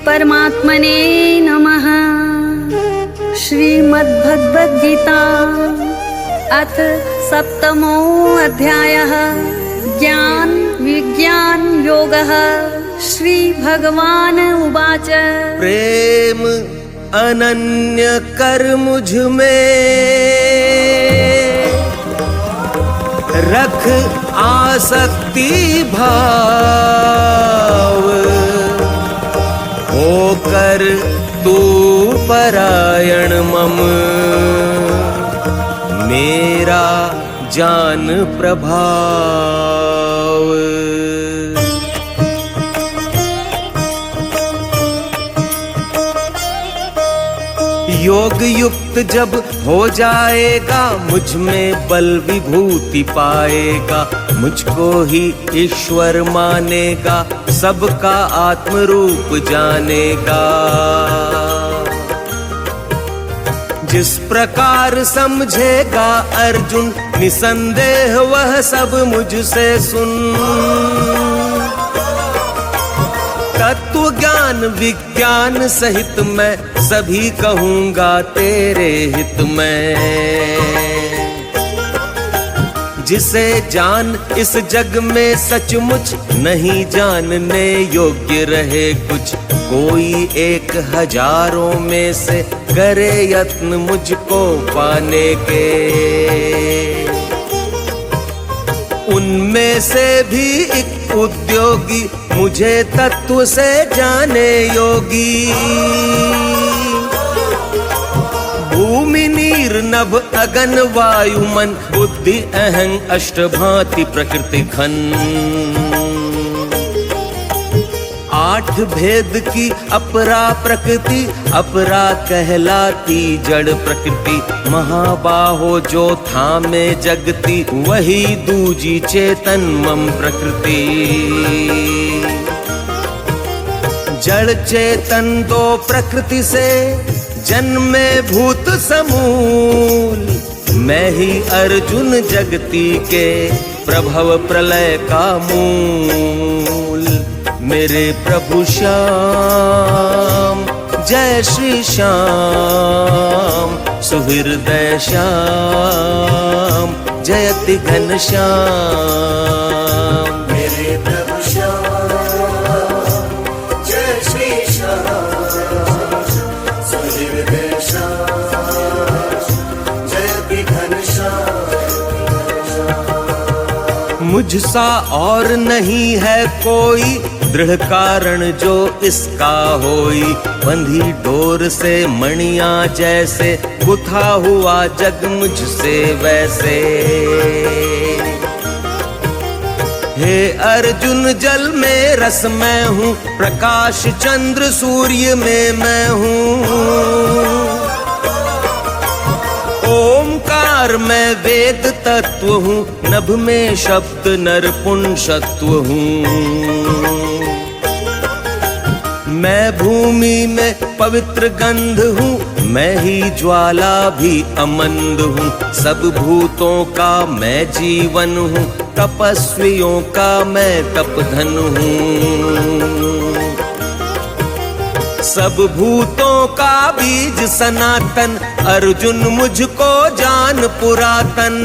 परमात्मने नमः। श्रीमद्भगवद्गीता अथ सप्तमो अध्यायः ज्ञान विज्ञान योगः। श्री भगवान उवाच प्रेम अनन्य कर मुझ में रख आसक्ति भाव, होकर तू परायण मम मेरा जान प्रभाव। योग युक्त जब हो जाएगा मुझ में बल विभूति पाएगा, मुझको ही ईश्वर मानेगा, सबका आत्म रूप जानेगा। जिस प्रकार समझेगा अर्जुन निसंदेह वह सब मुझसे सुन। तत्व ज्ञान विज्ञान सहित मैं सभी कहूँगा तेरे हित में। जिसे जान इस जग में सचमुच नहीं जानने योग्य रहे कुछ, कोई 1000 में से करे यत्न मुझको पाने के। उनमें से भी एक उद्योगी मुझे तत्व से जाने योगी। भूमि नीर नभ अगन वायुमन बुद्धि अहं अष्टभांति प्रकृति घन। 8 भेद की अपरा प्रकृति, अपरा कहलाती जड़ प्रकृति। महाबाहो जो थामे जगती, वही दूजी चेतन मम प्रकृति। जड़ चेतन 2 प्रकृति से जन्मे भूत समूल। मैं ही अर्जुन जगती के प्रभव प्रलय का मूल। मेरे प्रभु श्याम जय श्री श्याम, सुहृदय श्याम जयति घनश्याम। मेरे प्रभु श्याम जय श्री श्याम, सुहृदय श्याम जयति घनश्याम। मुझसा और नहीं है कोई दृढ़ कारण जो इसका होई। बंधी डोर से मणियां जैसे, गुथा हुआ जग मुझसे वैसे। हे अर्जुन जल में रस मैं हूँ, प्रकाश चंद्र सूर्य में मैं हूँ। ओमकार मैं वेद तत्व हूँ, नभ में शब्द नरपुंसत्व हूँ। मैं भूमि में पवित्र गंध हूँ, मैं ही ज्वाला भी अमंद हूँ। सब भूतों का मैं जीवन हूँ, तपस्वियों का मैं तपधन हूँ। सब भूतों का बीज सनातन, अर्जुन मुझको जान पुरातन।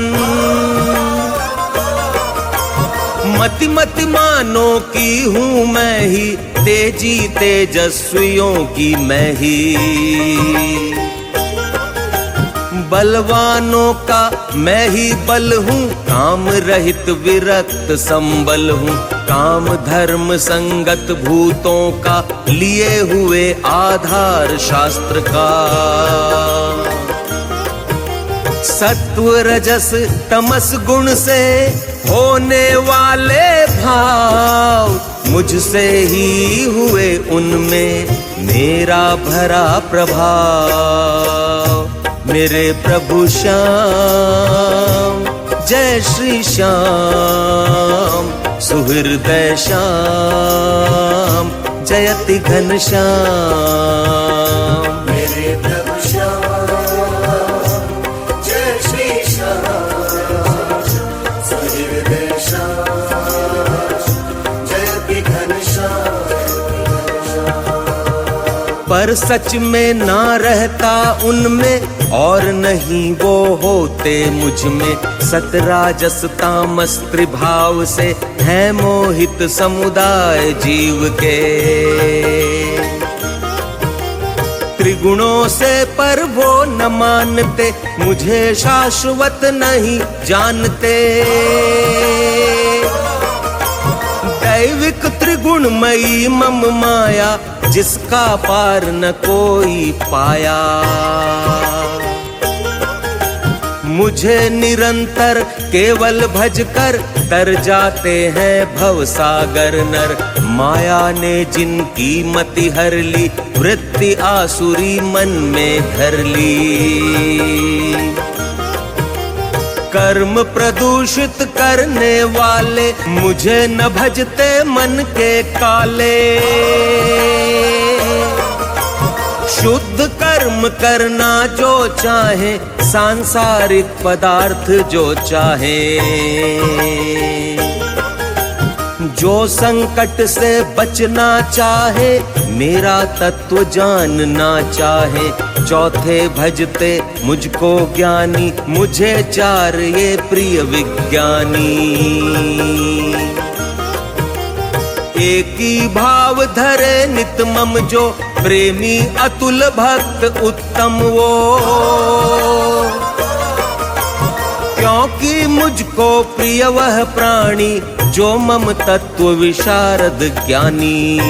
मति मति मानो की हूँ मैं ही, तेजी तेजस्वियों की मैं ही। बलवानों का मैं ही बल हूँ, काम रहित विरक्त संबल हूँ। काम धर्म संगत भूतों का, लिए हुए आधार शास्त्र का। सत्व रजस तमस गुण से होने वाले भाव, मुझसे ही हुए उनमें मेरा भरा प्रभाव। मेरे प्रभु श्याम जय श्री श्याम, सुहृदय श्याम जयति घनश्याम। मेरे प्रभु श्याम जय श्री श्याम, सुहृदय श्याम जयति घनश्याम। पर सच में ना रहता उनमें और नहीं वो होते मुझ में। सतराजस तामस त्रिभाव से है मोहित समुदाय जीव के। त्रिगुणों से पर वो न मानते, मुझे शाश्वत नहीं जानते। दैविक त्रिगुणमयी मम माया, जिसका पार न कोई पाया। मुझे निरंतर केवल भजकर तर जाते हैं भवसागर नर। माया ने जिनकी मति हर ली, वृत्ति आसुरी मन में धर ली। कर्म प्रदूषित करने वाले, मुझे न भजते मन के काले। शुद्ध कर्म करना जो चाहे, सांसारिक पदार्थ जो चाहे। जो संकट से बचना चाहे, मेरा तत्व जानना चाहे। चौथे भजते मुझको ज्ञानी, मुझे चार ये प्रिय विज्ञानी। एक ही भाव धरे नित मम जो, प्रेमी अतुल भक्त उत्तम वो। क्योंकि मुझको प्रिय वह प्राणी, जो मम तत्व विशारद ज्ञानी।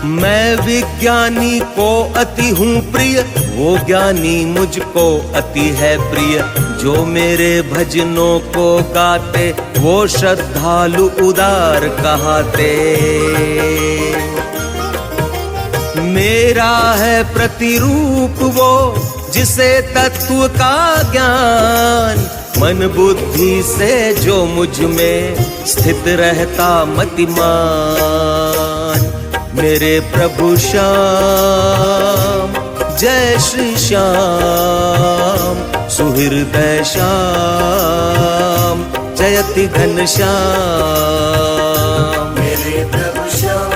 मैं विज्ञानी को अति हूँ प्रिय, वो ज्ञानी मुझको अति है प्रिय। जो मेरे भजनों को गाते, वो श्रद्धालु उदार कहाते। मेरा है प्रतिरूप वो, जिसे तत्व का ज्ञान। मन बुद्धि से जो मुझ में स्थित रहता मतिमान। मेरे प्रभु श्याम, जय श्री श्याम। सुहृदय श्याम, जयति घनश्याम। मेरे प्रभु श्याम,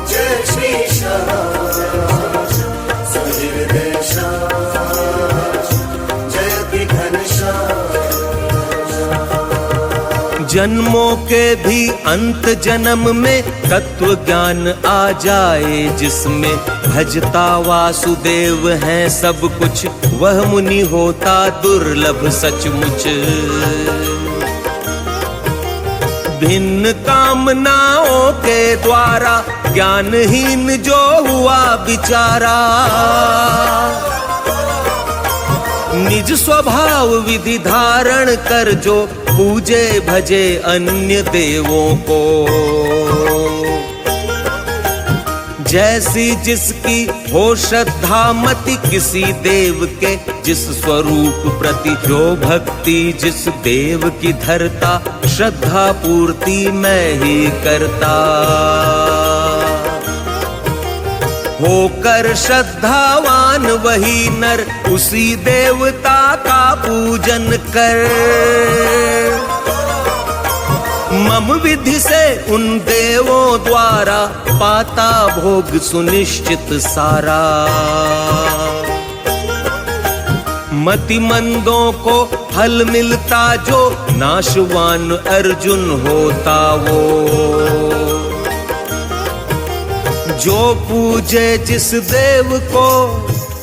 जय श्री श्याम। सुहृदय श्याम, जयति घनश्याम। जन्मों के भी अंत जन्म में तत्व ज्ञान आ जाए जिसमें। भजता वासुदेव हैं सब कुछ, वह मुनि होता दुर्लभ सचमुच। भिन्न कामनाओं के द्वारा, ज्ञानहीन जो हुआ बिचारा। निज स्वभाव विधि धारण कर जो, पूजे भजे अन्य देवों को। जैसी जिसकी हो श्रद्धा मति, किसी देव के जिस स्वरूप प्रति। जो भक्ति जिस देव की धरता, श्रद्धा पूर्ति मैं ही करता। होकर श्रद्धावान वही नर, उसी देवता का पूजन कर। मम विधि से उन देवों द्वारा, पाता भोग सुनिश्चित सारा। मतिमंदों को फल मिलता जो, नाशवान अर्जुन होता वो। जो पूजे जिस देव को,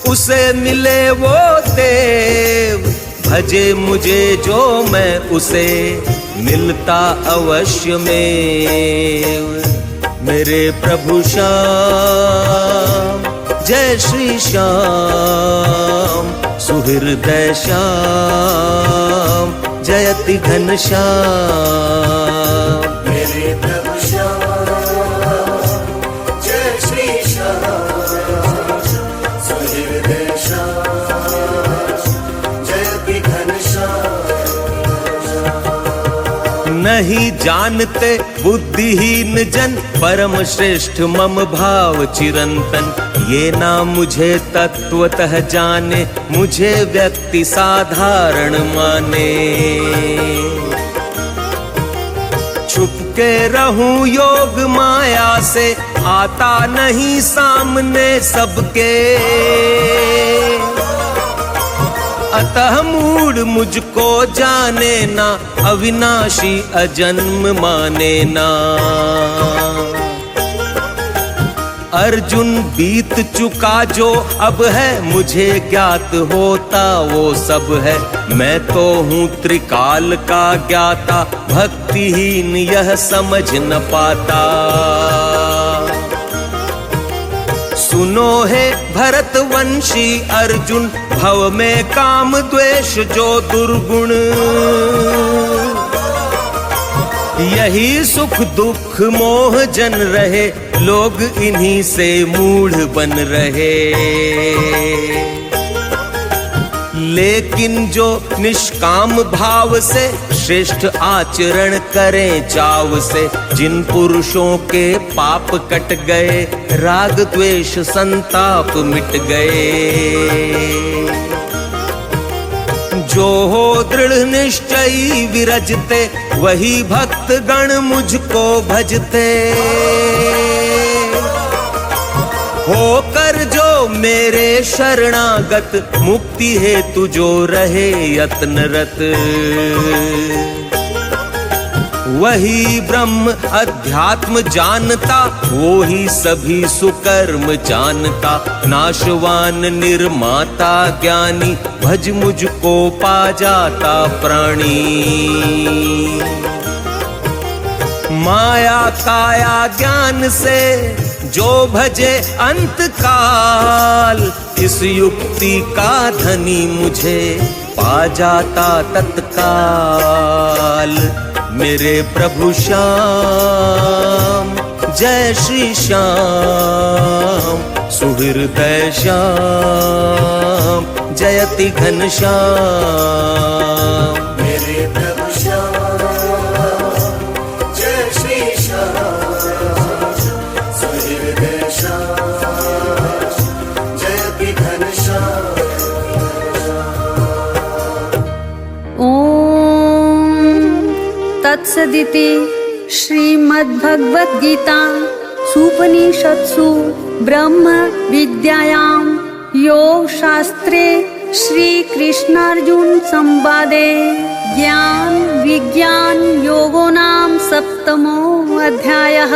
उसे मिले वो देव। भजे मुझे जो मैं उसे, मिलता अवश्य में। मेरे प्रभु श्याम, जय श्री श्याम। सुहृदय श्याम, जयति घनश्याम। मेरे प्रभु श्याम, जय श्री श्याम। सुहृदय श्याम, जयति घनश्याम। नहीं जानते बुद्धिहीन जन, परम श्रेष्ठ मम भाव चिरंतन। ये ना मुझे तत्वतः जाने, मुझे व्यक्ति साधारण माने। छुप के रहूं योग माया से, आता नहीं सामने सबके। अतः मूड मुझको जाने ना, अविनाशी अजन्म माने ना। अर्जुन बीत चुका जो अब है, मुझे ज्ञात होता वो सब है। मैं तो हूँ त्रिकाल का ज्ञाता, भक्तिहीन यह समझ न पाता। सुनो हे भरतवंशी अर्जुन, भव में काम द्वेष जो दुर्गुण, यही सुख दुख मोह जन रहे, लोग इन्हीं से मूढ़ बन रहे। लेकिन जो निष्काम भाव से श्रेष्ठ आचरण करें चाव से, जिन पुरुषों के पाप कट गए, राग द्वेष संताप मिट गए। जो हो दृढ़ निश्चयी विरजते, वही भक्त गण मुझको भजते। होकर जो मेरे शरणागत, मुक्ति हेतु जो रहे यत्नरत। वही ब्रह्म अध्यात्म जानता, वो ही सभी सुकर्म जानता। नाशवान निर्माता ज्ञानी, भज मुझको पा जाता प्राणी। माया काया ज्ञान से जो भजे अंत काल, इस युक्ति का धनी मुझे पा जाता तत्काल। मेरे प्रभु श्याम, जय श्री श्याम, सुहृदय श्याम, जयति घनश्याम। मेरे प्रभु श्याम, जय श्री श्याम, सुहृदय श्याम, जयति घनश्याम। तत्सदिति श्रीमद्भगवद्गीता सूपनिषत्सु ब्रह्म विद्यायां योग शास्त्रे श्री कृष्णार्जुन संवादे ज्ञान विज्ञान योगो नाम 7मो अध्यायः।